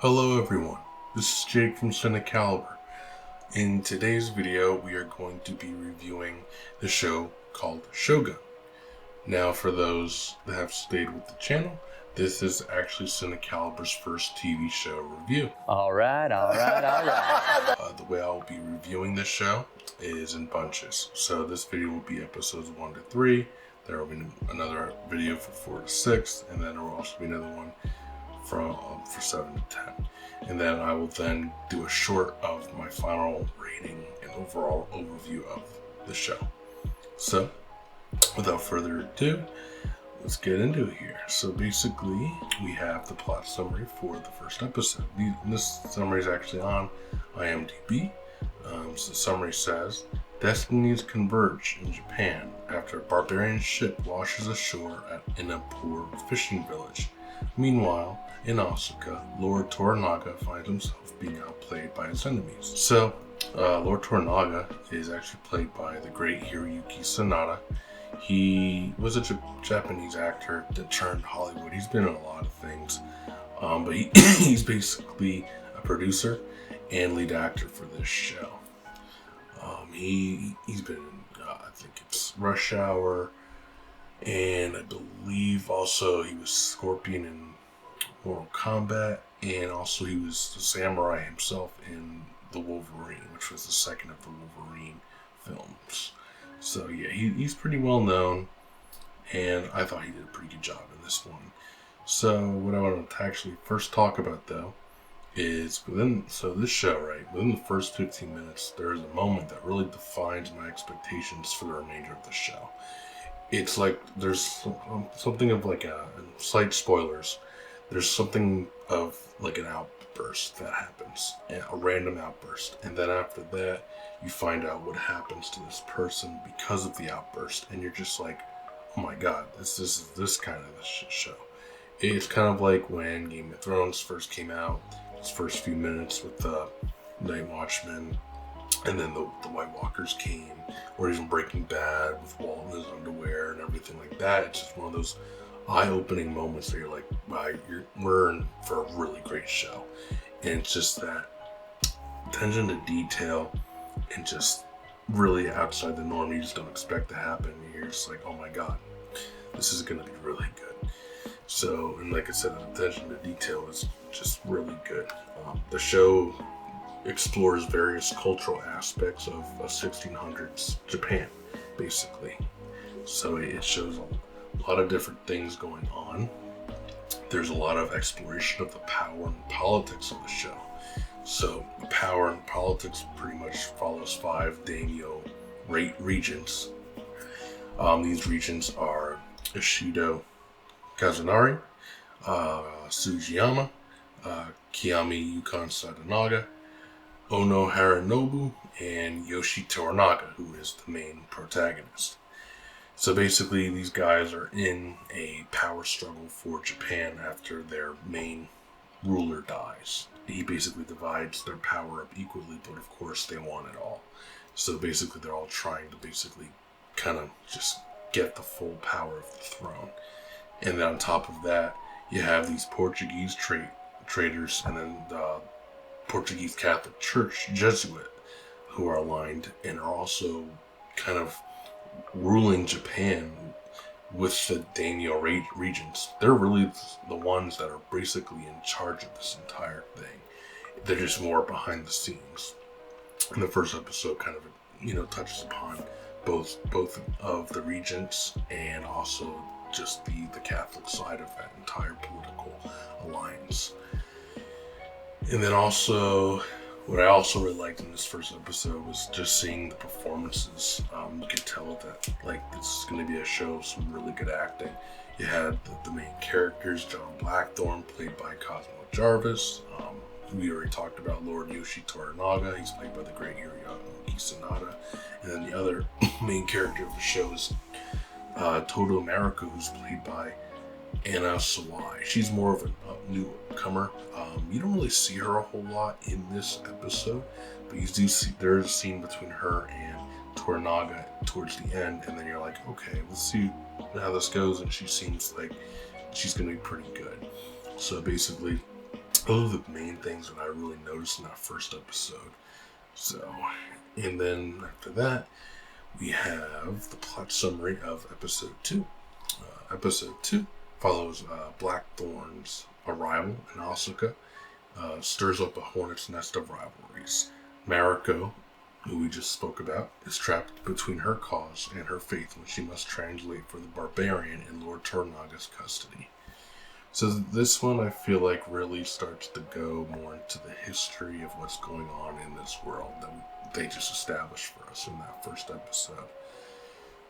Hello everyone, this is Jake from CINECALIBER. In today's video, we are going to be reviewing the show called Shogun. Now, for those that have stayed with the channel, this is actually CINECALIBER's first TV show review. Alright. The way I'll be reviewing this show is in bunches. So this video will be episodes 1 to 3, there will be another video for 4 to 6, and then there will also be another one for 7 to 10. And then I will then do a short of my final rating and overall overview of the show. So, without further ado, let's get into it here. So basically, we have the plot summary for the first episode. This summary is actually on IMDb. So the summary says, destinies converge in Japan after a barbarian ship washes ashore in a poor fishing village. Meanwhile, in Asuka, Lord Toranaga finds himself being outplayed by his enemies. So, Lord Toranaga is actually played by the great Hiroyuki Sanada. He was a Japanese actor that turned Hollywood. He's been in a lot of things, but he's basically a producer and lead actor for this show. He's been in, I think it's Rush Hour, and I believe also he was Scorpion in Mortal Kombat, and also he was the samurai himself in The Wolverine, which was the second of the Wolverine films. So yeah, he's pretty well known, and I thought he did a pretty good job in this one. So what I wanted to actually first talk about though is this show, right, within the first 15 minutes, there's a moment that really defines my expectations for the remainder of the show. It's like there's something of like a slight spoilers. There's something of like an outburst that happens, a random outburst, and then after that, you find out what happens to this person because of the outburst, and you're just like, oh my god, this is this kind of a show. It's kind of like when Game of Thrones first came out, its first few minutes with the Night Watchmen, and then the White Walkers came, or even Breaking Bad with Walt in his underwear and everything like that. It's just one of those eye-opening moments that you're like, wow, we're in for a really great show. And it's just that attention to detail and just really outside the norm you just don't expect to happen. You're just like, oh my god, this is going to be really good. So, and like I said, the attention to detail is just really good. The show explores various cultural aspects of 1600s Japan, basically. So it shows a lot of different things going on. There's a lot of exploration of the power and politics of the show. So the power and politics pretty much follows 5 daimyo regents. These regents are Ishido Kazunari, Sugiyama, Kiami Yukon Sadanaga, Ono Harinobu, and Yoshi Toranaga, who is the main protagonist. So basically, these guys are in a power struggle for Japan after their main ruler dies. He basically divides their power up equally, but of course they want it all. So basically, they're all trying to basically kind of just get the full power of the throne. And then on top of that, you have these Portuguese traders and then the Portuguese Catholic Church Jesuit who are aligned and are also kind of ruling Japan with the daimyo regents. They're really the ones that are basically in charge of this entire thing. They're just more behind the scenes. And the first episode kind of, touches upon both of the regents and also just the Catholic side of that entire political alliance. And then also, what I also really liked in this first episode was just seeing the performances. You could tell that this is going to be a show of some really good acting. You had the main characters, John Blackthorne, played by Cosmo Jarvis. We already talked about Lord Yoshi Toranaga. He's played by the great Hiroyuki Sanada. And then the other main character of the show is Todo America, who's played by Anna Sawai. She's more of a newcomer. You don't really see her a whole lot in this episode, but you do see there's a scene between her and Toranaga towards the end, and then you're like, okay, let's see how this goes, and she seems like she's going to be pretty good. So basically, those are the main things that I really noticed in that first episode. So, and then after that, we have the plot summary of episode 2. Episode 2 follows Blackthorn's arrival in Asuka, stirs up a hornet's nest of rivalries. Mariko, who we just spoke about, is trapped between her cause and her faith when she must translate for the barbarian in Lord Tornaga's custody. So this one I feel like really starts to go more into the history of what's going on in this world that they just established for us in that first episode.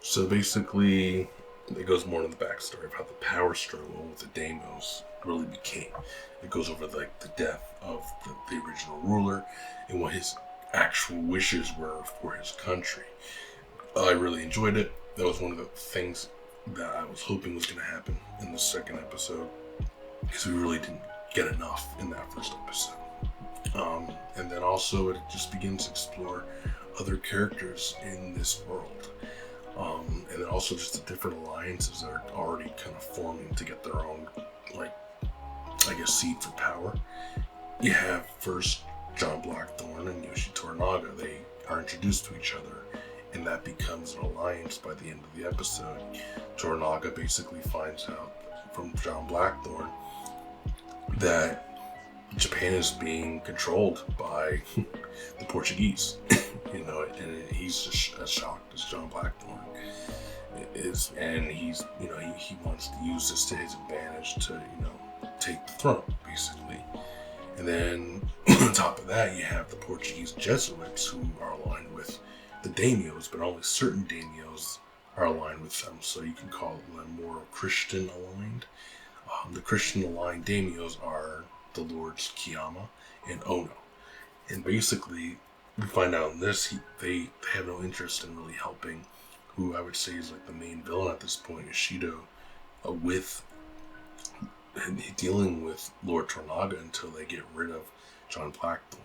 So basically, it goes more into the backstory of how the power struggle with the daimyos really became. It goes over like the death of the original ruler and what his actual wishes were for his country. I really enjoyed it. That was one of the things that I was hoping was going to happen in the second episode, because we really didn't get enough in that first episode. And then also it just begins to explore other characters in this world. And then also just the different alliances that are already kind of forming to get their own, like, I guess, seed for power. You have first John Blackthorn and Yoshi Tornaga. They are introduced to each other, and that becomes an alliance by the end of the episode. Tornaga basically finds out from John Blackthorn that Japan is being controlled by the Portuguese, and he's just as shocked as John Blackthorn is, and he's, he wants to use this to his advantage to, take the throne, basically. And then on top of that, you have the Portuguese Jesuits who are aligned with the daimyos, but only certain daimyos are aligned with them, so you can call them more Christian aligned. The Christian aligned daimyos are the Lords Kiyama and Ono. And basically, we find out in this, they have no interest in really helping who I would say is like the main villain at this point, Ishido, with dealing with Lord Tornaga until they get rid of John Blackthorn.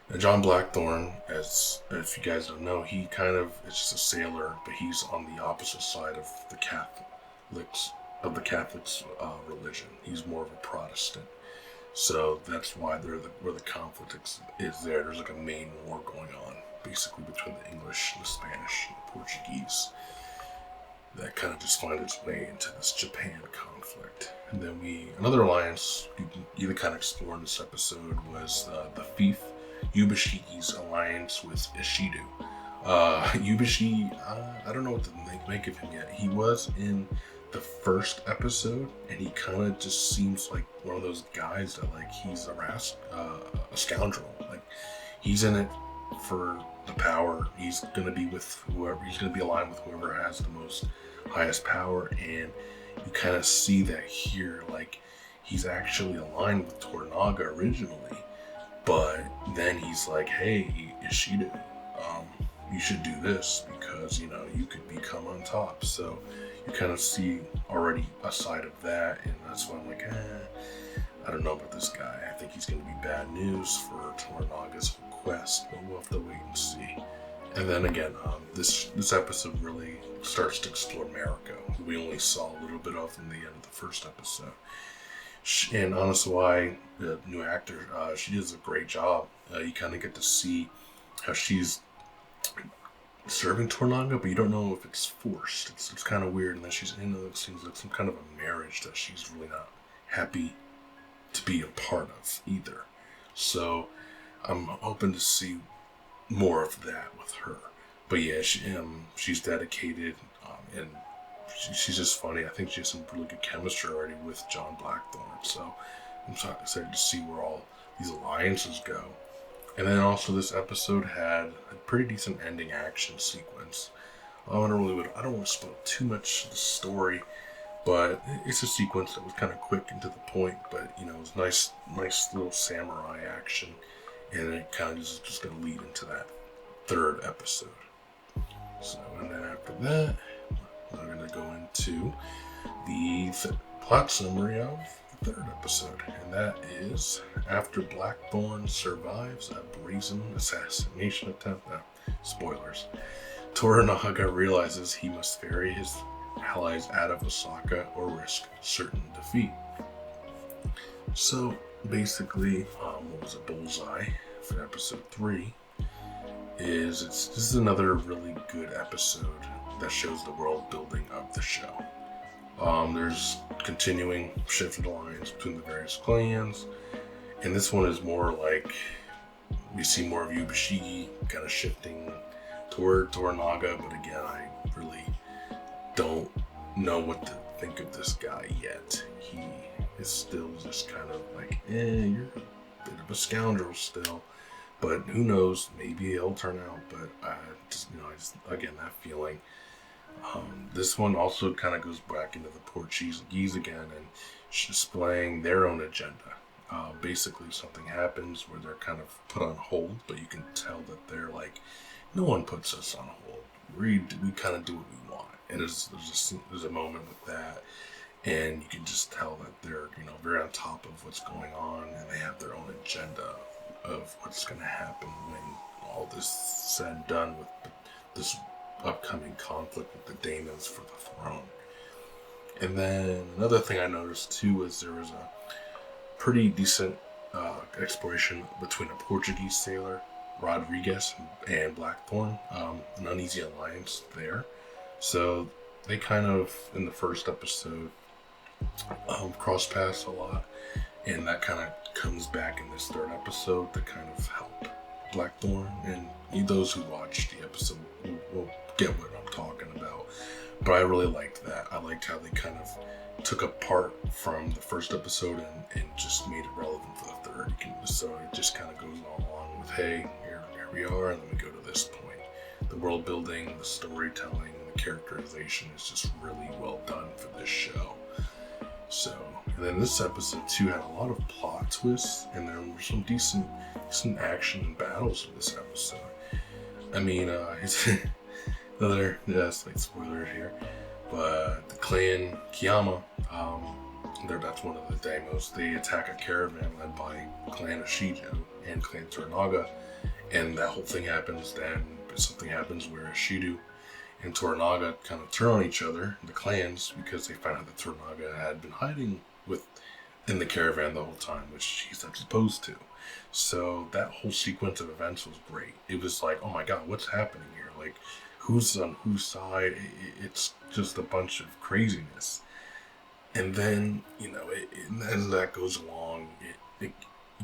Now, John Blackthorn, as if you guys don't know, he kind of is just a sailor, but he's on the opposite side of the Catholics religion. He's more of a Protestant. So that's why where the conflict is there. There's like a main war going on, basically between the English, the Spanish, and the Portuguese. That kind of just finds its way into this Japan conflict. And then another alliance you kind of explore in this episode was the fief Yubashiki's alliance with Ishido. Yubashi, I don't know what to make of him yet. He was in the first episode, and he kind of just seems like one of those guys that, like, he's a scoundrel. Like, he's in it for the power. He's gonna be with whoever. He's gonna be aligned with whoever has the highest power, and you kind of see that here. Like, he's actually aligned with Tornaga originally, but then he's like, "Hey, Ishido, you should do this because you could become on top." So you kind of see already a side of that, and that's why I'm like, I don't know about this guy. I think he's going to be bad news for Tornaga's quest, but we'll have to wait and see. And then again, this episode really starts to explore Mariko, who we only saw a little bit of in the end of the first episode. And honestly, why the new actor, she does a great job. You kind of get to see how she's serving Tornaga, but you don't know if it's forced. It's kind of weird, and then she's into it seems like some kind of a marriage that she's really not happy to be a part of either. So I'm hoping to see more of that with her. But yeah, she's dedicated, and she's just funny. I think she has some really good chemistry already with John Blackthorn. So I'm excited to see where all these alliances go. And then also this episode had a pretty decent ending action sequence. I don't want to spoil too much of the story, but it's a sequence that was kind of quick and to the point, but it was nice little samurai action, and it kind of just going to lead into that third episode. So, and then after that, we're going to go into the plot summary of the third episode, and that is after Blackthorn survives a brazen assassination attempt. Spoilers. Toranaga realizes he must ferry his allies out of Osaka or risk certain defeat. So basically, what was a bullseye for episode 3 is this is another really good episode that shows the world building of the show. There's continuing shifted lines between the various clans, and this one is more like we see more of Yubashiki kind of shifting toward Toranaga, but again, I really don't know what to think of this guy yet. He is still just kind of like, you're a bit of a scoundrel still. But who knows? Maybe he'll turn out. But I just again, that feeling. This one also kind of goes back into the Portuguese again and displaying their own agenda. Basically, something happens where they're kind of put on hold, but you can tell that they're like, no one puts us on hold. We kind of do what we want. And there's a moment with that, and you can just tell that they're very on top of what's going on, and they have their own agenda of what's going to happen when all this is said and done with this upcoming conflict with the Daemons for the throne. And then another thing I noticed too is there was a pretty decent exploration between a Portuguese sailor, Rodriguez, and Blackthorn, an uneasy alliance there. So they kind of, in the first episode, cross paths a lot, and that kind of comes back in this third episode to kind of help Blackthorn. And those who watch the episode will get what I'm talking about. But I really liked that. I liked how they kind of took a part from the first episode and just made it relevant for the third. So it just kind of goes along with, hey, here we are, and then we go to this point. The world building, the storytelling, the characterization is just really well done for this show. So, and then this episode too had a lot of plot twists, and there were some decent action and battles in this episode. I mean, it's another slight spoiler here, but the clan Kiyama, that's one of the Daimos. They attack a caravan led by Clan Ashido and Clan Toranaga, and that whole thing happens. Then something happens where Ashido and Toranaga kind of turn on each other, the clans, because they find out that Toranaga had been hiding in the caravan the whole time, which he's not supposed to. So that whole sequence of events was great. It was like, oh my god, what's happening here? Like, who's on whose side? It's just a bunch of craziness. And then, as that goes along, it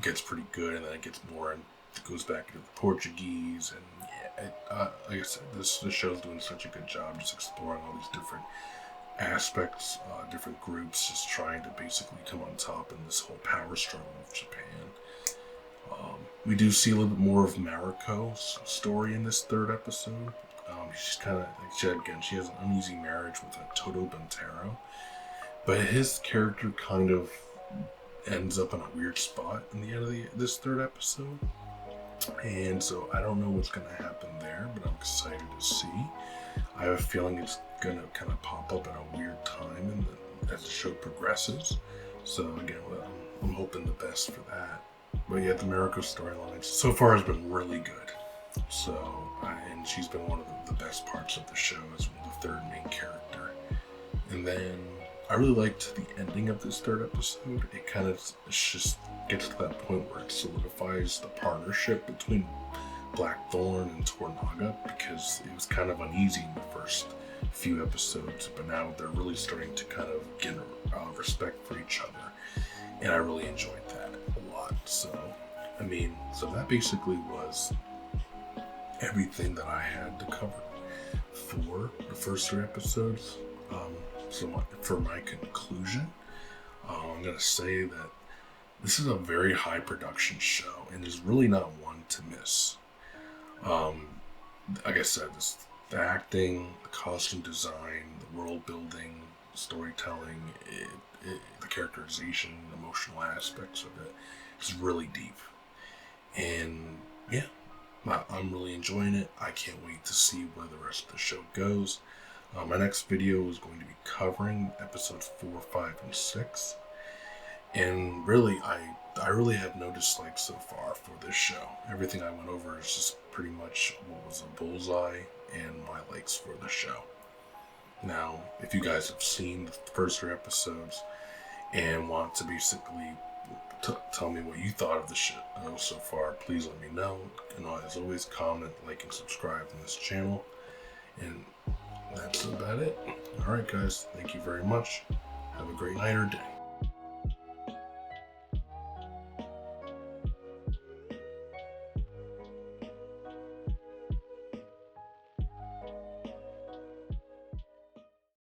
gets pretty good, and then it gets more, and it goes back into the Portuguese, and like I said, this show's doing such a good job just exploring all these different aspects, different groups, just trying to basically come on top in this whole power struggle of Japan. We do see a little bit more of Mariko's story in this third episode. She's kind of, she has an uneasy marriage with a Toto Bentaro, but his character kind of ends up in a weird spot in the end of this third episode. And so I don't know what's going to happen there, but I'm excited to see. I have a feeling it's going to kind of pop up at a weird time as the show progresses. So again, I'm hoping the best for that. But yeah, the Mariko storyline so far has been really good. So, and she's been one of the best parts of the show as the third main character. And then I really liked the ending of this third episode. It kind of just gets to that point where it solidifies the partnership between Blackthorn and Toranaga, because it was kind of uneasy in the first few episodes, but now they're really starting to kind of get respect for each other, and I really enjoyed that a lot. So that basically was everything that I had to cover for the first 3 episodes. So for my conclusion, I'm going to say that this is a very high production show, and there's really not one to miss. Like I said, the acting, the costume design, the world building, storytelling, the characterization, emotional aspects of it is really deep. And yeah, I'm really enjoying it. I can't wait to see where the rest of the show goes. My next video is going to be covering episodes 4, 5, and 6. And really, I really have no dislikes so far for this show. Everything I went over is just pretty much what was a bullseye and my likes for the show. Now, if you guys have seen the first 3 episodes and want to basically tell me what you thought of the shit so far. Please let me know. And as always, comment, like, and subscribe to this channel. And that's about it. Alright guys, thank you very much. Have a great night or day.